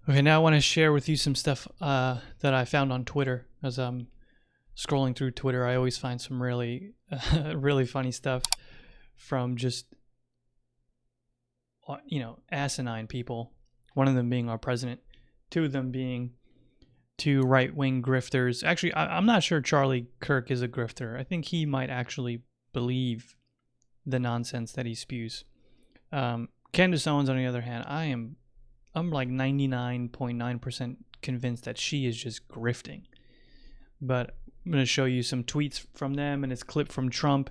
Okay, now I want to share with you some stuff that I found on Twitter. As I'm scrolling through Twitter, I always find some really, really funny stuff from just, asinine people. One of them being our president, two of them being two right-wing grifters. Actually, I'm not sure Charlie Kirk is a grifter. I think he might actually believe the nonsense that he spews. Candace Owens, on the other hand, I'm like 99.9% convinced that she is just grifting. But I'm going to show you some tweets from them, and it's clip from Trump,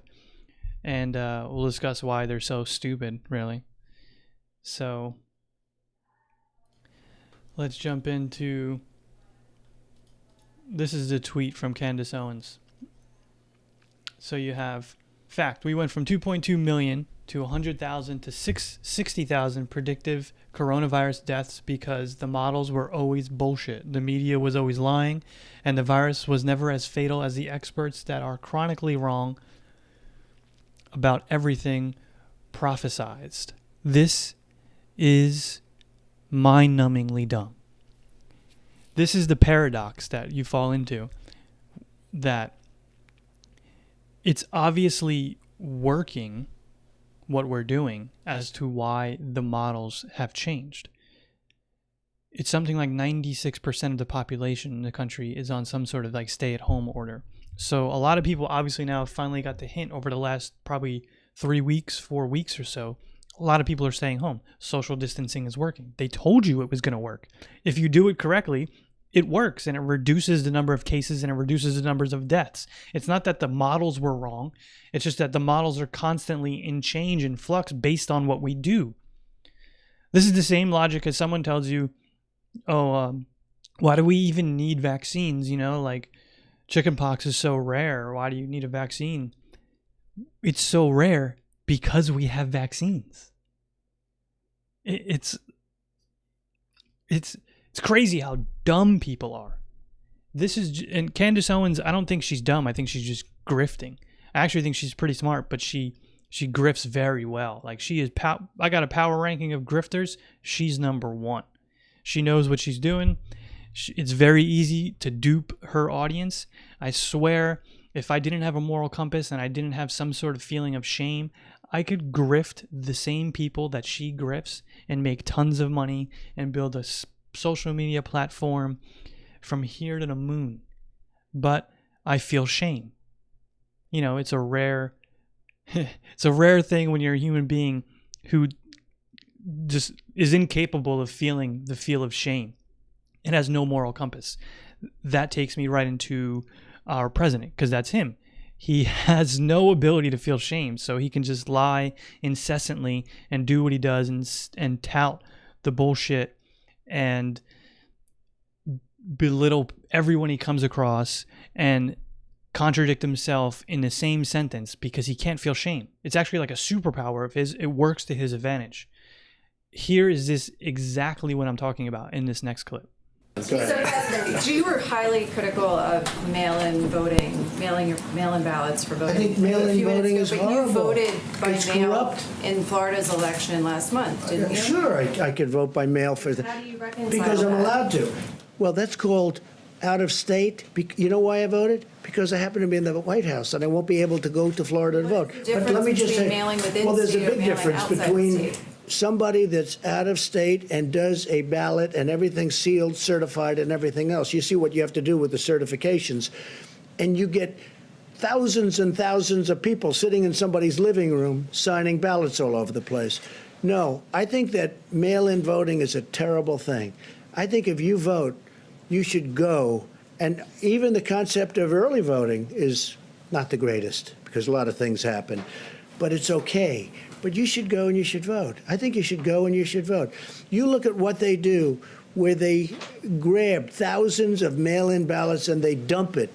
and we'll discuss why they're so stupid, really. So let's jump into... This is the tweet from Candace Owens. So you have, fact, we went from 2.2 million to 100,000 to 60,000 predictive coronavirus deaths because the models were always bullshit. The media was always lying, and the virus was never as fatal as the experts that are chronically wrong about everything prophesized. This is mind-numbingly dumb. This is the paradox that you fall into, that it's obviously working what we're doing as to why the models have changed. It's something like 96% of the population in the country is on some sort of like stay-at-home order. So a lot of people obviously now have finally got the hint over the last probably 4 weeks or so. A lot of people are staying home. Social distancing is working. They told you it was going to work. If you do it correctly, it works, and it reduces the number of cases and it reduces the numbers of deaths. It's not that the models were wrong. It's just that the models are constantly in change and flux based on what we do. This is the same logic as someone tells you, why do we even need vaccines? Like chickenpox is so rare. Why do you need a vaccine? It's so rare because we have vaccines. It's crazy how dumb people are. And Candace Owens, I don't think she's dumb. I think she's just grifting. I actually think she's pretty smart, but she grifts very well. Like she is, I got a power ranking of grifters. She's number one. She knows what she's doing. It's very easy to dupe her audience. I swear, if I didn't have a moral compass and I didn't have some sort of feeling of shame, I could grift the same people that she grifts and make tons of money and build a social media platform from here to the moon. But I feel shame. It's a rare thing when you're a human being who just is incapable of feeling the feel of shame and has no moral compass. That takes me right into our president, because that's him. He has no ability to feel shame, so he can just lie incessantly and do what he does and tout the bullshit and belittle everyone he comes across and contradict himself in the same sentence because he can't feel shame. It's actually like a superpower of his. It works to his advantage. Here is this exactly what I'm talking about in this next clip. So, you were highly critical of mail-in voting, mail-in ballots for voting. I think mail-in voting is horrible. But you voted by mail corrupt. In Florida's election last month, didn't you? Sure, I could vote by mail for that. How do you reconcile Because I'm that? allowed to. Well, that's called out of state. You know why I voted? Because I happen to be in the White House and I won't be able to go to Florida to vote. What's the difference between mailing within well, there's a state or big mailing difference outside the between state? somebody that's out of state and does a ballot and everything's sealed, certified, and everything else. You see what you have to do with the certifications. And you get thousands and thousands of people sitting in somebody's living room signing ballots all over the place. No, I think that mail-in voting is a terrible thing. I think if you vote, you should go. And even the concept of early voting is not the greatest because a lot of things happen. But it's okay. But you should go and you should vote. I think you should go and you should vote. You look at what they do, where they grab thousands of mail-in ballots and they dump it.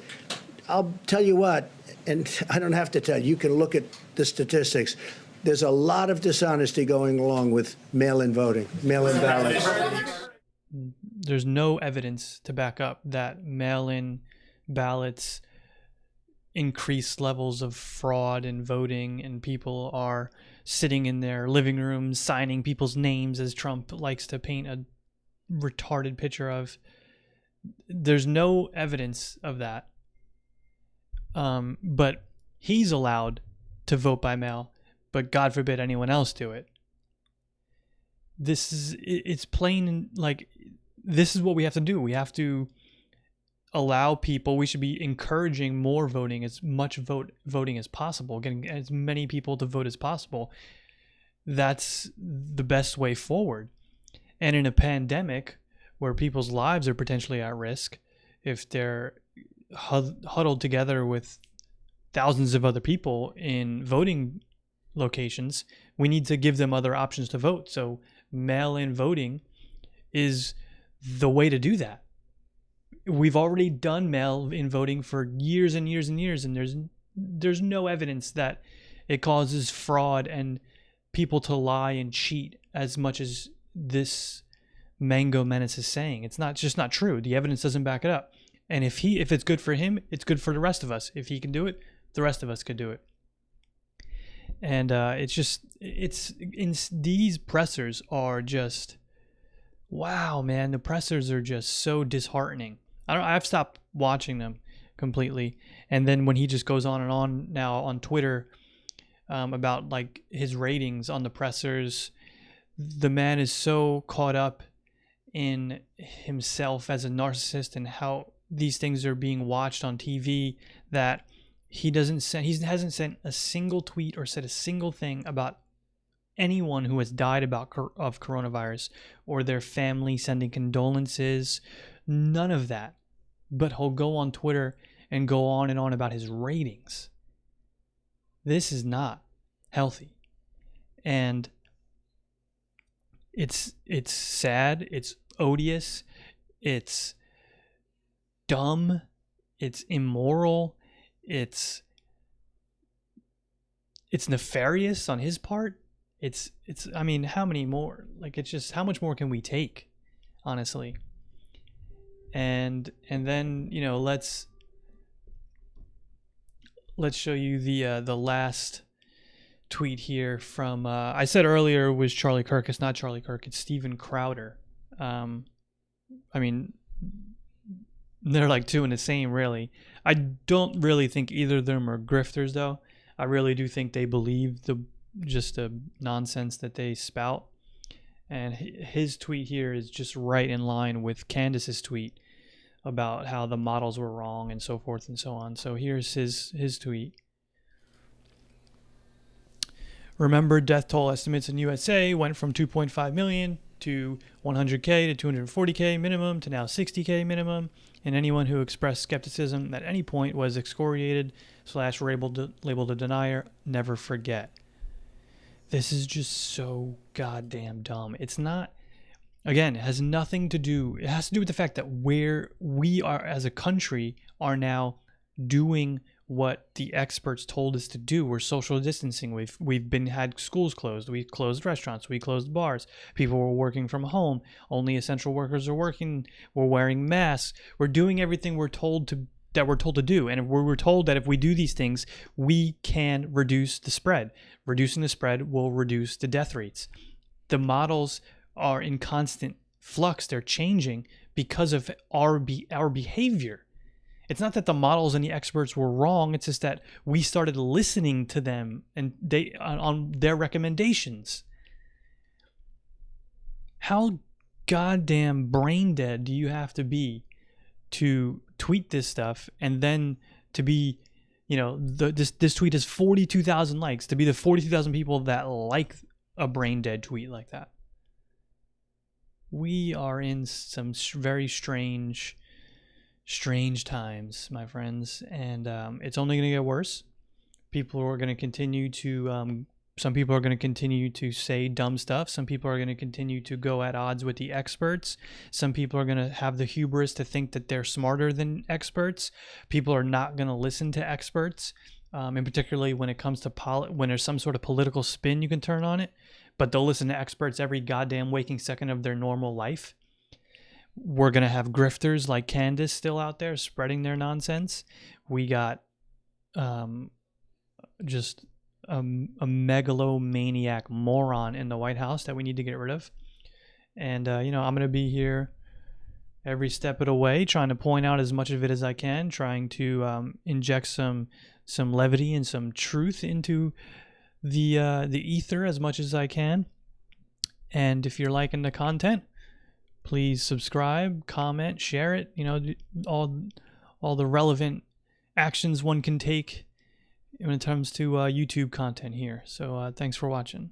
I'll tell you what, and I don't have to tell you, you can look at the statistics. There's a lot of dishonesty going along with mail-in voting, mail-in ballots. There's no evidence to back up that mail-in ballots increase levels of fraud in voting, and people are sitting in their living rooms signing people's names, as Trump likes to paint a retarded picture of. There's no evidence of that. But he's allowed to vote by mail, but God forbid anyone else do it. It's plain, like, this is what we have to do. We have to allow people, we should be encouraging more voting, as much voting as possible, getting as many people to vote as possible. That's the best way forward. And in a pandemic where people's lives are potentially at risk, if they're huddled together with thousands of other people in voting locations, we need to give them other options to vote. So mail-in voting is the way to do that. We've already done mail-in voting for years and years and years, and there's no evidence that it causes fraud and people to lie and cheat as much as this Mango Menace is saying. It's just not true. The evidence doesn't back it up. And if it's good for him, it's good for the rest of us. If he can do it, the rest of us could do it. And these pressers are just, wow, man. The pressers are just so disheartening. I've stopped watching them completely. And then when he just goes on and on now on Twitter about like his ratings on the pressers, the man is so caught up in himself as a narcissist and how these things are being watched on TV that he hasn't sent a single tweet or said a single thing about anyone who has died of coronavirus or their family sending condolences. None of that. But he'll go on Twitter and go on and on about his ratings. This is not healthy. And it's sad, it's odious, it's dumb, it's immoral, it's nefarious on his part. It's I mean, how many more? Like, it's just, how much more can we take, honestly? And then, you know, let's show you the last tweet here from I said earlier it was Charlie Kirk. It's not Charlie Kirk, it's Steven Crowder. I mean, they're like two in the same, really. I don't really think either of them are grifters, though. I really do think they believe just the nonsense that they spout. And his tweet here is just right in line with Candace's tweet about how the models were wrong and so forth and so on. So here's his tweet. Remember, death toll estimates in USA went from 2.5 million to 100K to 240K minimum to now 60K minimum. And anyone who expressed skepticism at any point was excoriated / labeled a denier. Never forget. This is just so goddamn dumb. It's not, again, it has nothing to do, it has to do with the fact that we are as a country are now doing what the experts told us to do. We're social distancing. We've had schools closed. We closed restaurants. We closed bars. People were working from home. Only essential workers are working. We're wearing masks. We're doing everything we're told to do. And we're told that if we do these things, we can reduce the spread. Reducing the spread will reduce the death rates. The models are in constant flux. They're changing because of our behavior. It's not that the models and the experts were wrong. It's just that we started listening to them and on their recommendations. How goddamn brain dead do you have to be to tweet this stuff and then to be, you know, this tweet has 42,000 likes, to be the 42,000 people that like a brain dead tweet like that? We are in some very strange times, my friends, and it's only going to get worse. People are going to continue to some people are going to continue to say dumb stuff. Some people are going to continue to go at odds with the experts. Some people are going to have the hubris to think that they're smarter than experts. People are not going to listen to experts, and particularly when it comes to when there's some sort of political spin you can turn on it, but they'll listen to experts every goddamn waking second of their normal life. We're going to have grifters like Candace still out there spreading their nonsense. We got just a megalomaniac moron in the White House that we need to get rid of. And I'm going to be here every step of the way, trying to point out as much of it as I can, trying to inject some levity and some truth into the ether as much as I can. And if you're liking the content, please subscribe, comment, share it. All the relevant actions one can take when it comes to YouTube content here. So thanks for watching.